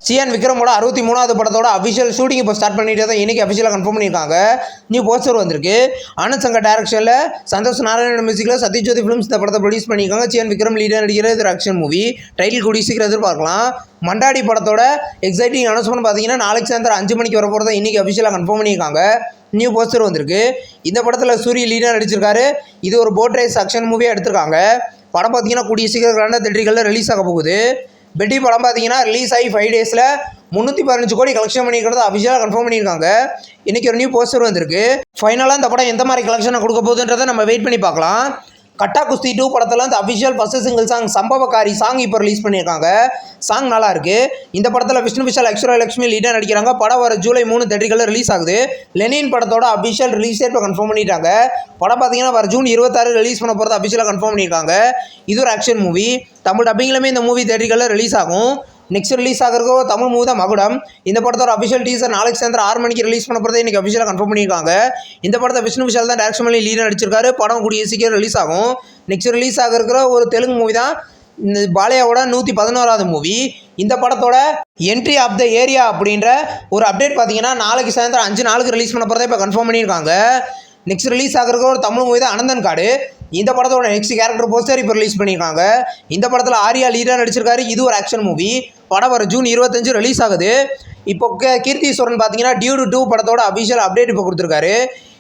Cyan விக்ரமோட 63வது படத்தோட official shooting இப்போ start பண்ணிட்டு தான் இன்றைக்கி அஃபிஷியலாக கன்ஃபார்ம் பண்ணியிருக்காங்க. நியூ போஸ்டர் வந்திருக்கு. ஆனந்த் சங்கர் டைரக்ஷனில் சந்தோஷ் நாராயணன் மியூசிக்கில் சத்யஜோதி ஃபிலிம்ஸ் இந்த படத்தை ப்ரொடியூஸ் பண்ணியிருக்காங்க. சியான் விக்ரம் லீடர் நடிக்கிற இது ஆக்ஷன் மூவி. டைட்டில் கூடிய சீக்கிரம் எதிர்பார்க்கலாம். மண்டாடி படத்தோட எக்ஸைட்டிங் அனௌன்ஸ்மெண்ட் பார்த்தீங்கன்னா நாளைக்கு சாயந்தரம் 5 மணிக்கு வர போகிறத இன்றைக்கி அஃபிஷியலாக கன்ஃபார்ம் பண்ணியிருக்காங்க. நியூ போஸ்டர் வந்திருக்கு. இந்த படத்தில் சூரிய லீடர் நடிச்சிருக்காரு. இது ஒரு போட் ரேஸ் ஆக்ஷன் மூவியாக எடுத்திருக்காங்க. படம் பார்த்தீங்கன்னா கூடிய சீக்கிரம் கிராண்டாக தேட்டர்களில் ரிலீஸ் ஆக போகுது. பெட்டி படம் பார்த்தீங்கன்னா ரிலீஸ் ஆகி 5 டேஸில் 315 கோடி கலெக்ஷன் பண்ணியிருக்கிறத அஃபிஷியலாக கன்ஃபார்ம் பண்ணியிருக்காங்க. இன்றைக்கி ஒரு நியூ போஸ்டர் வந்திருக்கு. ஃபைனலாக இந்த படம் எந்த மாதிரி கலெக்ஷனை கொடுக்க போகுதுன்றதை நம்ம வெயிட் பண்ணி பார்க்கலாம். கட்டா குஸ்தி 2 படத்தில் இந்த official first single song Sambavakkari song இப்போ ரிலீஸ் பண்ணியிருக்காங்க. சாங் நல்லா இருக்கு. இந்த படத்தில் விஷ்ணு விஷால் ஐஸ்வர்யா லட்சுமி லீடர் நடிக்கிறாங்க. படம் வர ஜூலை 3 தேட்டர்களில் ரிலீஸ் ஆகுது. லெனின் படத்தோட அஃபிஷியல் ரிலீஸ் டேட் இப்போ கன்ஃபார்ம் பண்ணிட்டாங்க. படம் பார்த்தீங்கன்னா வர ஜூன் 26 ரிலீஸ் பண்ண போகிறது அஃபிஷியலாக கன்ஃபார்ம் பண்ணியிருக்காங்க. இது ஒரு ஆக்ஷன் மூவி. தமிழ் டப்பிங்லுமே இந்த மூவி தேட்டர்களில் ரிலீஸ் ஆகும். நெக்ஸ்ட் ரிலீஸ் ஆகிறதுக்கு ஒரு தமிழ் மூவி தான் மகுடம். இந்த படத்தோட அஃபிஷியல் டீசர் நாளைக்கு சாயந்தரம் 6 மணிக்கு ரிலீஸ் பண்ண போகிறத இன்றைக்கி அஃபிஷியலாக கன்ஃபார்ம் பண்ணியிருக்காங்க. இந்த படத்தை விஷ்ணு விஷால் தான் டைரக்ஷன் பண்ணி லீடர் நடிச்சிருக்காரு. படம் கூடிய சீக்கிரம் ரிலீஸ் ஆகும். நெக்ஸ்ட் ரிலீஸ் ஆகிருக்கிற ஒரு தெலுங்கு மூவி தான் இந்த பாலையாவோட 111வது மூவி. இந்த படத்தோட என்ட்ரி ஆஃப் த ஏரியா அப்படின்ற ஒரு அப்டேட் பார்த்தீங்கன்னா நாளைக்கு சாயந்தரம் 5 நாளுக்கு ரிலீஸ் பண்ண போகிறத இப்போ கன்ஃபார்ம் பண்ணியிருக்காங்க. நெக்ஸ்ட் ரிலீஸ் ஆகிருக்கிற ஒரு தமிழ் மூவி தான் அனந்தன் காடு. இந்த படத்தோட நெக்ஸ்ட் கேரக்டர் போஸ்டர் இப்போ ரிலீஸ் பண்ணியிருக்காங்க. இந்த படத்தில் ஆர்யா லீடர் நடிச்சிருக்காரு. இது ஒரு ஆக்ஷன் மூவி. படம் வர ஜூன் 25 ரிலீஸ் ஆகுது. இப்போ கீர்த்திஸ்வரன் பார்த்தீங்கன்னா டியூடு 2 படத்தோட அஃபிஷியல் அப்டேட் இப்போ கொடுத்துருக்காரு.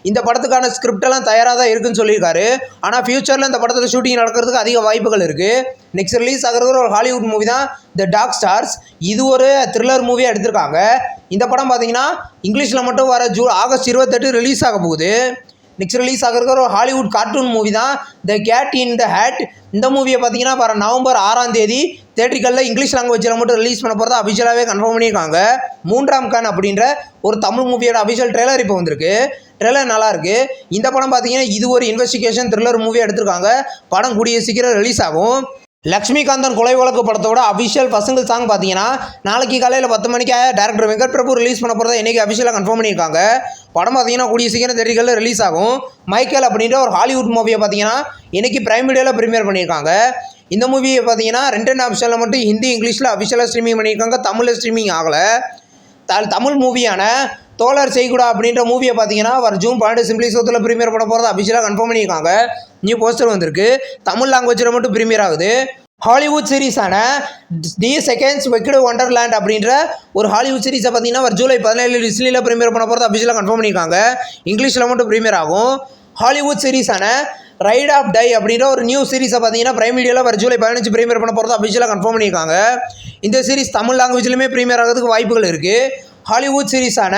இந்த படத்துக்கான ஸ்கிரிப்டெல்லாம் தயாராக தான் இருக்குன்னு சொல்லியிருக்காரு. ஆனால் ஃபியூச்சரில் இந்த படத்தில் ஷூட்டிங் நடக்கிறதுக்கு அதிக வாய்ப்புகள் இருக்குது. நெக்ஸ்ட் ரிலீஸ் ஆகிற ஒரு ஹாலிவுட் மூவி தான் த டார்க் ஸ்டார்ஸ். இது ஒரு த்ரில்லர் மூவியாக எடுத்திருக்காங்க. இந்த படம் பார்த்தீங்கன்னா இங்கிலீஷில் மட்டும் வர ஆகஸ்ட் 28 ரிலீஸ் ஆக போகுது. நெக்ஸ்ட் ரிலீஸ் ஆகிற ஒரு ஹாலிவுட் கார்ட்டூன் மூவி தான் த கேட் இன் த ஹேட். இந்த மூவியை பார்த்தீங்கன்னா வர நவம்பர் 6ஆம் தேதி தேட்டர்களில் இங்கிலீஷ் லாங்குவேஜில் மட்டும் ரிலீஸ் பண்ண போகிறதா அஃபிஷியலாகவே கன்ஃபார்ம் பண்ணியிருக்காங்க. 3ஆம் கண் அப்படின்ற ஒரு தமிழ் மூவியோட அஃபிஷியல் ட்ரெய்லர் இப்போ வந்திருக்கு. ட்ரெய்லர் நல்லாயிருக்கு. இந்த படம் பார்த்தீங்கன்னா இது ஒரு இன்வெஸ்டிகேஷன் த்ரில்லர் மூவி எடுத்திருக்காங்க. படம் கூடிய சீக்கிரம் ரிலீஸ் ஆகும். லக்ஷ்மிகாந்தன் கொலை வழக்கு படத்தோட அஃபிஷியல் பசங்கள் சாங் பார்த்தீங்கன்னா நாளைக்கு காலையில் 10 மணிக்கு டேரக்டர் வெங்கட் பிரபு ரிலீஸ் பண்ண போகிறத இன்றைக்கி அஃபிஷியலாக கன்ஃபார்ம் பண்ணியிருக்காங்க. படம் பார்த்தீங்கன்னா கூடிய சீக்கிரம் தேட்டர்களில் ரிலீஸ் ஆகும். மைக்கேல் அப்படின்ற ஒரு ஹாலிவுட் மூவியை பார்த்தீங்கன்னா இன்றைக்கி பிரைம் வீடியோவில் ப்ரீமியர் பண்ணியிருக்காங்க. இந்த மூவியை பார்த்தீங்கன்னா 2 ஆப்ஷனில் மட்டும் ஹிந்தி இங்கிலீஷில் அஃபிஷியலாக ஸ்ட்ரீமிங் பண்ணியிருக்காங்க. தமிழில் ஸ்ட்ரீமிங் ஆகலை. தமிழ் மூவியான தோழர் செய்குடா அப்படின்ற மூவியை பார்த்தீங்கன்னா வர ஜூன் 12 சிம்பிளி சோத்தில் ப்ரீமியர் பண்ண போகிறத அஃபிஷியலாக கன்ஃபார்ம் பண்ணியிருக்காங்க. நியூ போஸ்டர் வந்திருக்கு. தமிழ் லாங்குவேஜில் மட்டும் ப்ரீமியர் ஆகுது. ஹாலிவுட் சீரீஸான தி செகண்ட்ஸ் விக்கெட் வண்டர்லேண்ட் அப்படின்ற ஒரு ஹாலிவுட் சீரீஸை பார்த்தீங்கன்னா ஒரு ஜூலை 17 டிஸ்னியில் ப்ரீமியர் பண்ண போகிறது அஃபிஷியலாக கன்ஃபார்ம் பண்ணியிருக்காங்க. இங்கிலீஷில் மட்டும் ப்ரீமியர் ஆகும். ஹாலிவுட் சீரீஸான ரைட் ஆஃப் டை அப்படின்ற ஒரு நியூ சீரீஸை பார்த்தீங்கன்னா பிரைம் வீடியோவில் ஒரு ஜூலை 15 ப்ரீமியர் பண்ண போகிறது அஃபிஷியலாக கன்ஃபார்ம் பண்ணியிருக்காங்க. இந்த சீரீஸ் தமிழ் லாங்குவேஜ்லையுமே ப்ரீமியர் ஆகிறதுக்கு வாய்ப்புகள் இருக்குது. ஹாலிவுட் சீரீஸான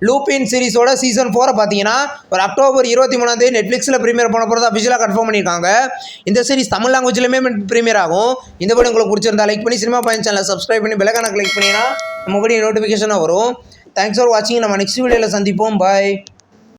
லூபின் சீரிஸோட சீசன் 4 பார்த்தீங்கன்னா ஒரு அக்டோபர் 23ஆம் தேதி நெட்ஃப்ளிக்ஸில் ப்ரீமியர் பண்ண போகிறது அஃபிஷியலாக கன்ஃபார்ம் பண்ணியிருக்காங்க. இந்த சீரிஸ் தமிழ் லாங்குவேஜ்லையுமே ப்ரீமியர் ஆகும். இந்த வீடியோ உங்களுக்கு பிடிச்சிருந்தா லைக் பண்ணி சினிமா பாயிண்ட் சேனலை சப்ஸ்கிரைப் பண்ணி பெல் ஐகானை கிளிக் பண்ணினா நம்ம வீடியோ நோட்டிஃபிகேஷனாக வரும். தேங்க்ஸ் ஃபார் வாட்சிங். நம்ம நெக்ஸ்ட் வீடியோவில் சந்திப்போம். பாய்.